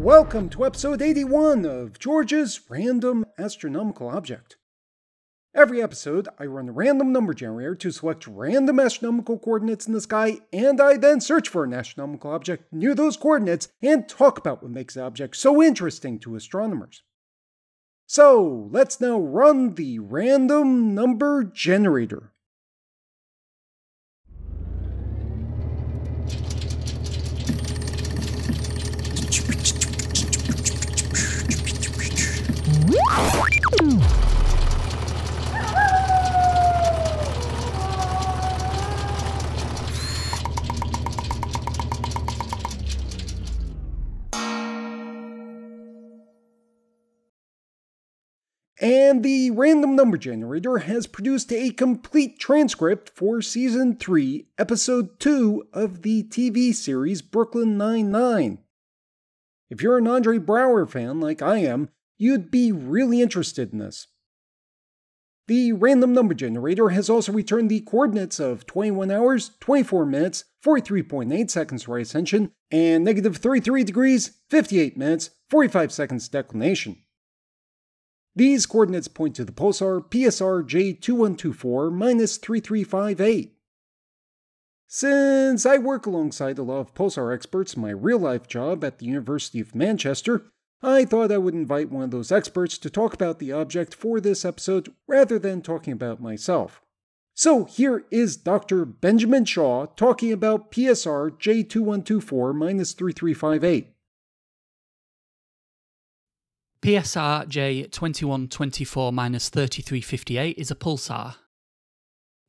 Welcome to episode 81 of George's Random Astronomical Object. Every episode, I run a random number generator to select random astronomical coordinates in the sky, and I then search for an astronomical object near those coordinates and talk about what makes the object so interesting to astronomers. So, let's now run the random number generator. And the random number generator has produced a complete transcript for Season 3, Episode 2 of the TV series Brooklyn Nine-Nine. If you're an Andre Braugher fan like I am, you'd be really interested in this. The random number generator has also returned the coordinates of 21 hours, 24 minutes, 43.8 seconds for ascension, and negative 33 degrees, 58 minutes, 45 seconds declination. These coordinates point to the pulsar PSR J2124-3358. Since I work alongside a lot of pulsar experts in my real-life job at the University of Manchester, I thought I would invite one of those experts to talk about the object for this episode rather than talking about myself. So here is Dr. Benjamin Shaw talking about PSR J2124-3358. PSR J2124-3358 is a pulsar.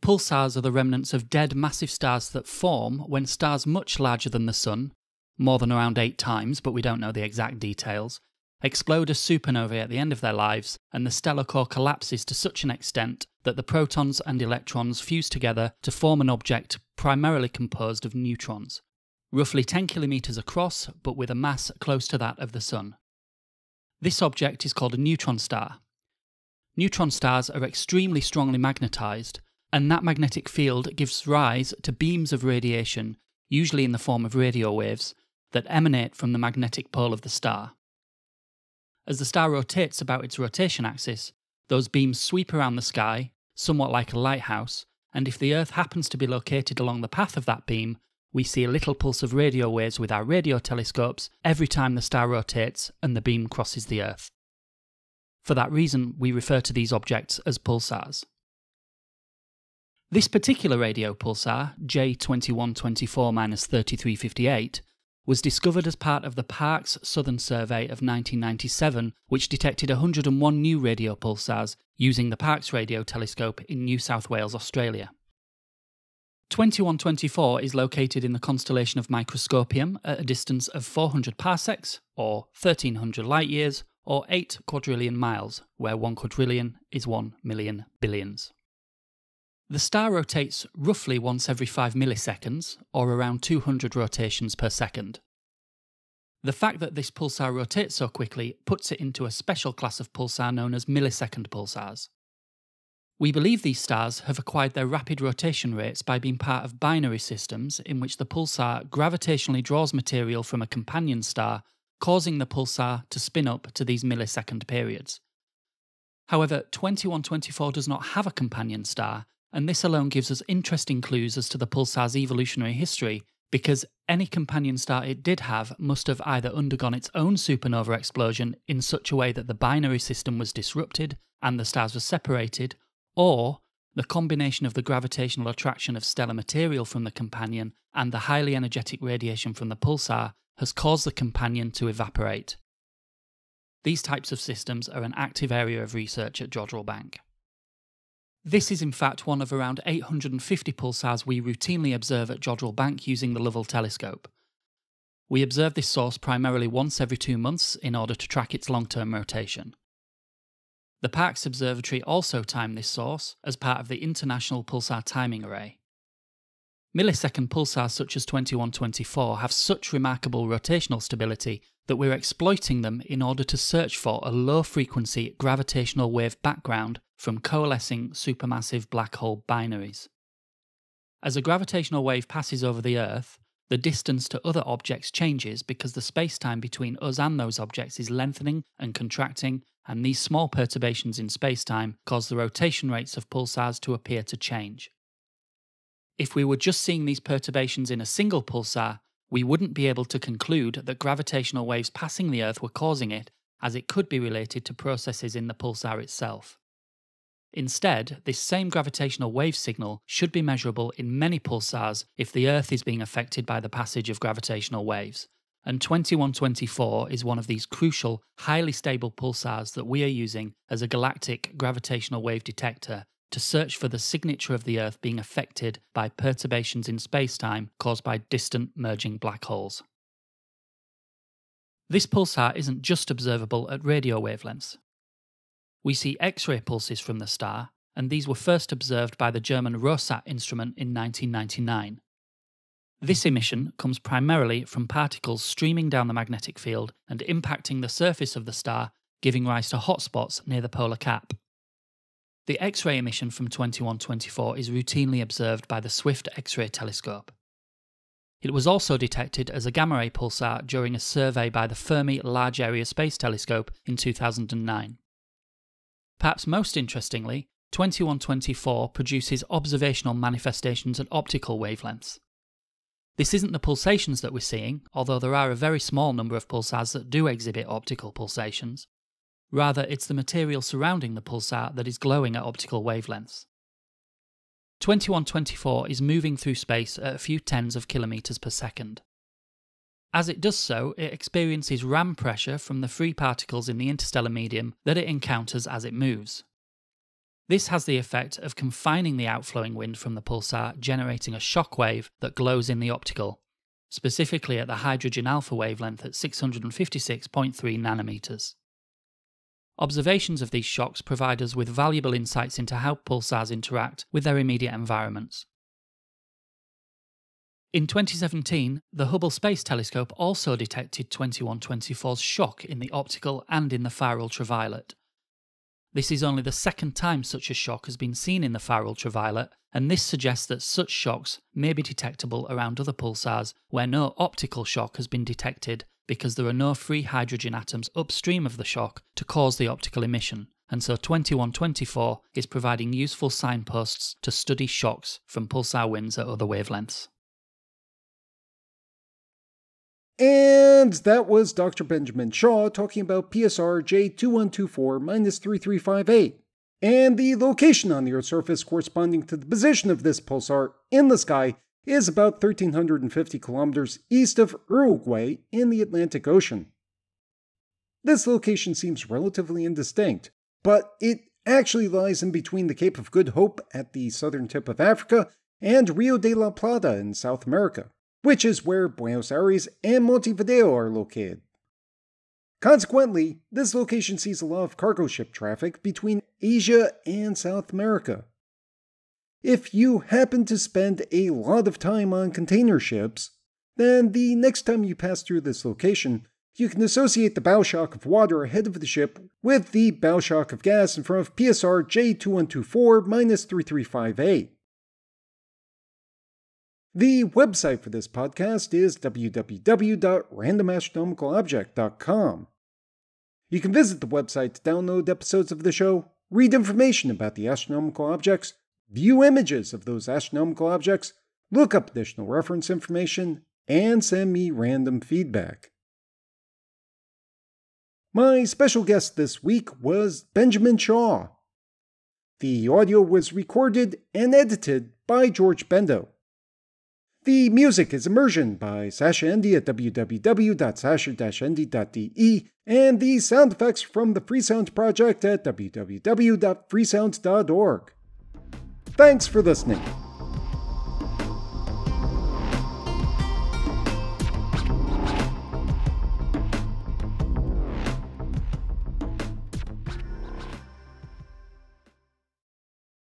Pulsars are the remnants of dead massive stars that form when stars much larger than the Sun, more than around 8 times, but we don't know the exact details, explode as supernovae at the end of their lives, and the stellar core collapses to such an extent that the protons and electrons fuse together to form an object primarily composed of neutrons, roughly 10 kilometers across, but with a mass close to that of the Sun. This object is called a neutron star. Neutron stars are extremely strongly magnetized, and that magnetic field gives rise to beams of radiation, usually in the form of radio waves, that emanate from the magnetic pole of the star. As the star rotates about its rotation axis, those beams sweep around the sky, somewhat like a lighthouse, and if the Earth happens to be located along the path of that beam, we see a little pulse of radio waves with our radio telescopes every time the star rotates and the beam crosses the Earth. For that reason, we refer to these objects as pulsars. This particular radio pulsar, J2124-3358, was discovered as part of the Parkes Southern Survey of 1997, which detected 101 new radio pulsars using the Parkes radio telescope in New South Wales, Australia. 2124 is located in the constellation of Microscopium at a distance of 400 parsecs, or 1300 light-years, or 8 quadrillion miles, where 1 quadrillion is 1 million billions. The star rotates roughly once every 5 milliseconds, or around 200 rotations per second. The fact that this pulsar rotates so quickly puts it into a special class of pulsar known as millisecond pulsars. We believe these stars have acquired their rapid rotation rates by being part of binary systems in which the pulsar gravitationally draws material from a companion star, causing the pulsar to spin up to these millisecond periods. However, 2124 does not have a companion star, and this alone gives us interesting clues as to the pulsar's evolutionary history, because any companion star it did have must have either undergone its own supernova explosion in such a way that the binary system was disrupted and the stars were separated, or the combination of the gravitational attraction of stellar material from the companion and the highly energetic radiation from the pulsar has caused the companion to evaporate. These types of systems are an active area of research at Jodrell Bank. This is in fact one of around 850 pulsars we routinely observe at Jodrell Bank using the Lovell telescope. We observe this source primarily once every 2 months in order to track its long-term rotation. The Parkes Observatory also time this source as part of the International Pulsar Timing Array. Millisecond pulsars such as 2124 have such remarkable rotational stability that we're exploiting them in order to search for a low-frequency gravitational wave background from coalescing supermassive black hole binaries. As a gravitational wave passes over the Earth, the distance to other objects changes because the spacetime between us and those objects is lengthening and contracting, and these small perturbations in spacetime cause the rotation rates of pulsars to appear to change. If we were just seeing these perturbations in a single pulsar, we wouldn't be able to conclude that gravitational waves passing the Earth were causing it, as it could be related to processes in the pulsar itself. Instead, this same gravitational wave signal should be measurable in many pulsars if the Earth is being affected by the passage of gravitational waves, and 2124 is one of these crucial, highly stable pulsars that we are using as a galactic gravitational wave detector to search for the signature of the Earth being affected by perturbations in spacetime caused by distant merging black holes. This pulsar isn't just observable at radio wavelengths. We see X-ray pulses from the star, and these were first observed by the German ROSAT instrument in 1999. This emission comes primarily from particles streaming down the magnetic field and impacting the surface of the star, giving rise to hotspots near the polar cap. The X-ray emission from 2124 is routinely observed by the Swift X-ray telescope. It was also detected as a gamma-ray pulsar during a survey by the Fermi Large Area Space Telescope in 2009. Perhaps most interestingly, 2124 produces observational manifestations at optical wavelengths. This isn't the pulsations that we're seeing, although there are a very small number of pulsars that do exhibit optical pulsations. Rather, it's the material surrounding the pulsar that is glowing at optical wavelengths. 2124 is moving through space at a few tens of kilometers per second. As it does so, it experiences ram pressure from the free particles in the interstellar medium that it encounters as it moves. This has the effect of confining the outflowing wind from the pulsar, generating a shock wave that glows in the optical, specifically at the hydrogen alpha wavelength at 656.3 nanometers. Observations of these shocks provide us with valuable insights into how pulsars interact with their immediate environments. In 2017, the Hubble Space Telescope also detected 2124's shock in the optical and in the far ultraviolet. This is only the second time such a shock has been seen in the far ultraviolet, and this suggests that such shocks may be detectable around other pulsars where no optical shock has been detected because there are no free hydrogen atoms upstream of the shock to cause the optical emission, and so 2124 is providing useful signposts to study shocks from pulsar winds at other wavelengths. And that was Dr. Benjamin Shaw talking about PSR J2124-3358, and the location on the Earth's surface corresponding to the position of this pulsar in the sky is about 1,350 kilometers east of Uruguay in the Atlantic Ocean. This location seems relatively indistinct, but it actually lies in between the Cape of Good Hope at the southern tip of Africa and Rio de la Plata in South America, which is where Buenos Aires and Montevideo are located. Consequently, this location sees a lot of cargo ship traffic between Asia and South America. If you happen to spend a lot of time on container ships, then the next time you pass through this location, you can associate the bow shock of water ahead of the ship with the bow shock of gas in front of PSR J2124-3358. The website for this podcast is www.randomastronomicalobject.com. You can visit the website to download episodes of the show, read information about the astronomical objects, view images of those astronomical objects, look up additional reference information, and send me random feedback. My special guest this week was Benjamin Shaw. The audio was recorded and edited by George Bendo. The music is Immersion by Sasha Endy at www.sasha-endy.de, and the sound effects from the Freesound Project at www.freesound.org. Thanks for listening.